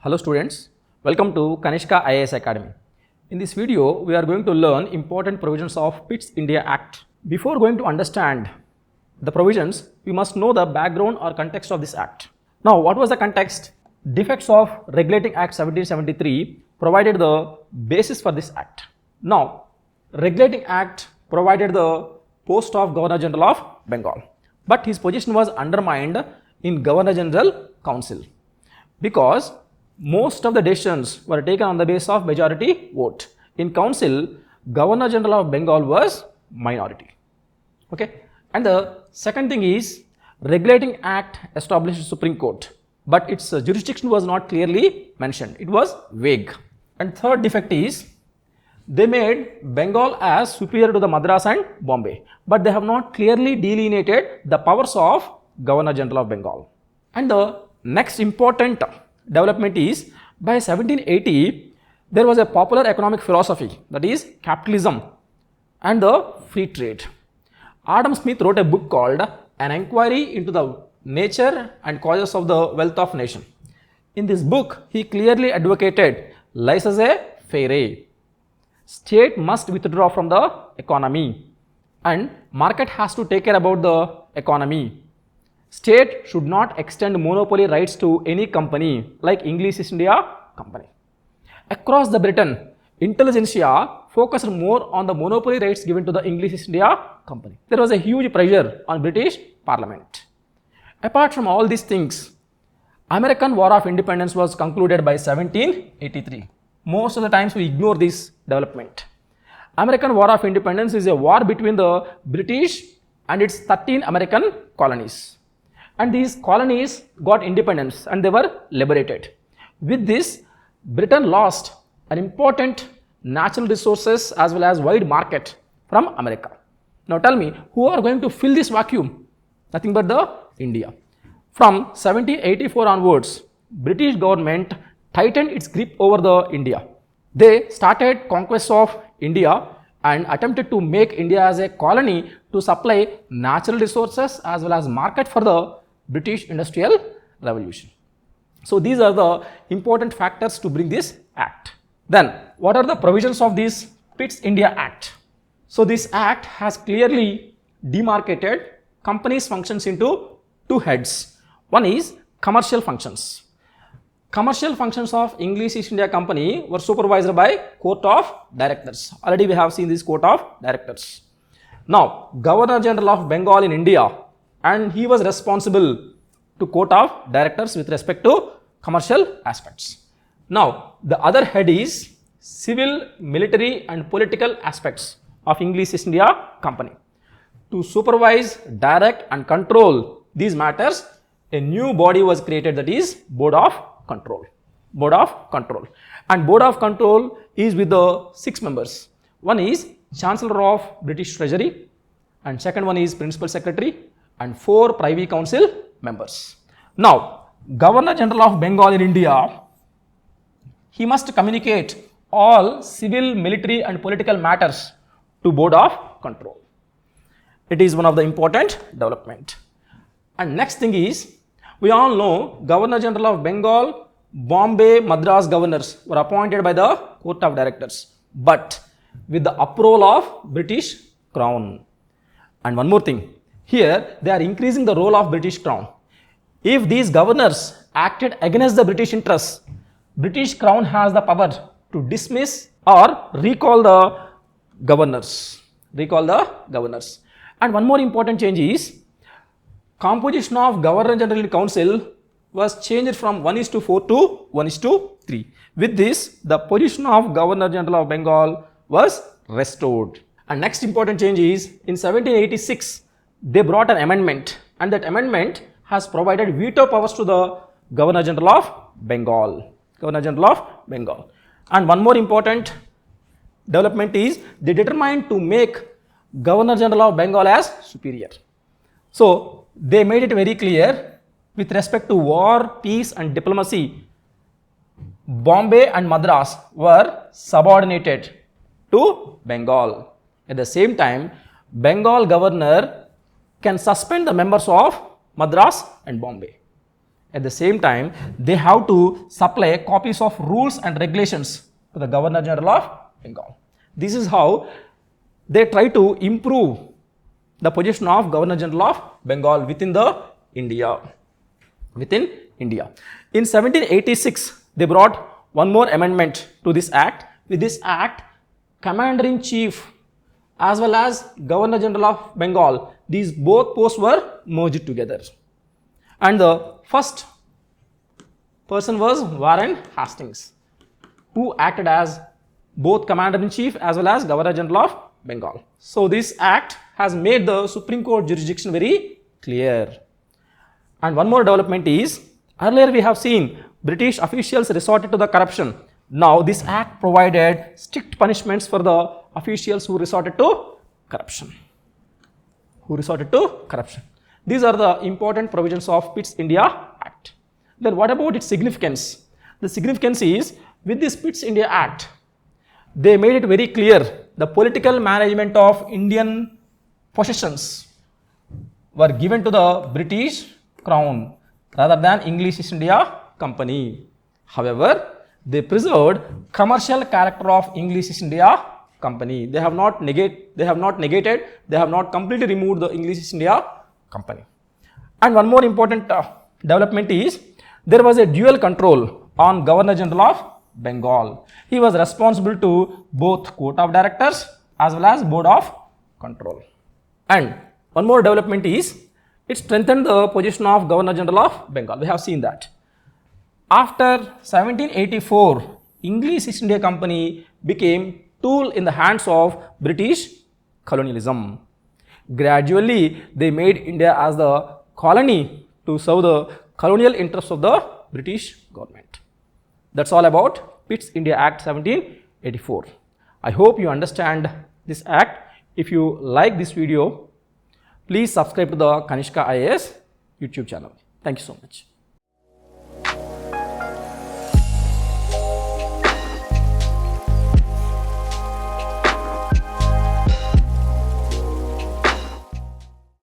Hello students, welcome to KANISHKA IAS Academy. In this video, we are going to learn important provisions of PITT India Act. Before going to understand the provisions, we must know the background or context of this act. Now, what was the context? Defects of Regulating Act 1773 provided the basis for this act. Now, Regulating Act provided the post of Governor General of Bengal, but his position was undermined in Governor General Council because most of the decisions were taken on the basis of majority vote. In council, Governor General of Bengal was minority. Okay. And the second thing is, Regulating Act established Supreme Court, but its jurisdiction was not clearly mentioned. It was vague. And third defect is, they made Bengal as superior to the Madras and Bombay, but they have not clearly delineated the powers of Governor General of Bengal. And the next important development is, by 1780, there was a popular economic philosophy, that is capitalism and the free trade. Adam Smith wrote a book called An Enquiry into the Nature and Causes of the Wealth of Nation. In this book, he clearly advocated laissez-faire. State must withdraw from the economy and market has to take care about the economy. State should not extend monopoly rights to any company like English East India Company. Across the Britain, intelligentsia focused more on the monopoly rights given to the English East India Company. There was a huge pressure on British Parliament. Apart from all these things, American War of Independence was concluded by 1783. Most of the times we ignore this development. American War of Independence is a war between the British and its 13 American colonies. And these colonies got independence and they were liberated. With this, Britain lost an important natural resources as well as wide market from America. Now tell me, who are going to fill this vacuum? Nothing but the India. From 1784 onwards, British government tightened its grip over the India. They started conquest of India and attempted to make India as a colony to supply natural resources as well as market for the British Industrial Revolution. So these are the important factors to bring this act. Then what are the provisions of this PITT India Act? So this act has clearly demarcated companies' functions into two heads. One is commercial functions. Commercial functions of English East India Company were supervised by Court of Directors. Already we have seen this Court of Directors. Now, Governor General of Bengal in India, and he was responsible to Court of Directors with respect to commercial aspects. Now, the other head is civil, military and political aspects of English East India Company. To supervise, direct and control these matters, a new body was created, that is Board of Control. Board of Control. And Board of Control is with the 6 members. One is Chancellor of British Treasury and second one is Principal Secretary and 4 Privy Council members. Now, Governor General of Bengal in India, he must communicate all civil, military and political matters to Board of Control. It is one of the important development. And next thing is, we all know Governor General of Bengal, Bombay, Madras governors were appointed by the Court of Directors, but with the approval of British Crown. And one more thing, here they are increasing the role of British Crown. If these governors acted against the British interests, British Crown has the power to dismiss or recall the governors. And one more important change is, composition of Governor General in Council was changed from 1:4 to 1:3. With this, the position of Governor General of Bengal was restored. And next important change is, in 1786, they brought an amendment and that amendment has provided veto powers to the Governor General of Bengal. And one more important development is, they determined to make Governor General of Bengal as superior. So they made it very clear with respect to war, peace and diplomacy, Bombay and Madras were subordinated to Bengal. At the same time, Bengal governor can suspend the members of Madras and Bombay. At the same time, they have to supply copies of rules and regulations to the Governor General of Bengal. This is how they try to improve the position of Governor General of Bengal within India. In 1786, they brought one more amendment to this act. With this act, Commander-in-Chief as well as Governor General of Bengal, these both posts were merged together. And the first person was Warren Hastings, who acted as both Commander-in-Chief as well as Governor General of Bengal. So this act has made the Supreme Court jurisdiction very clear. And one more development is, earlier we have seen British officials resorted to the corruption. Now this act provided strict punishments for the officials who resorted to corruption. These are the important provisions of Pitt's India Act. Then what about its significance? The significance is, with this Pitt's India Act, they made it very clear the political management of Indian possessions were given to the British Crown rather than English East India Company. However, they preserved commercial character of English East India Company. They have not completely removed the English East India Company. And one more important development is, there was a dual control on Governor General of Bengal. He was responsible to both Court of Directors as well as Board of Control. And one more development is, it strengthened the position of Governor General of Bengal. We have seen that. After 1784, English East India Company became tool in the hands of British colonialism. Gradually, they made India as the colony to serve the colonial interests of the British government. That's all about Pitt's India Act 1784. I hope you understand this act. If you like this video, please subscribe to the Kanishka IAS YouTube channel. Thank you so much.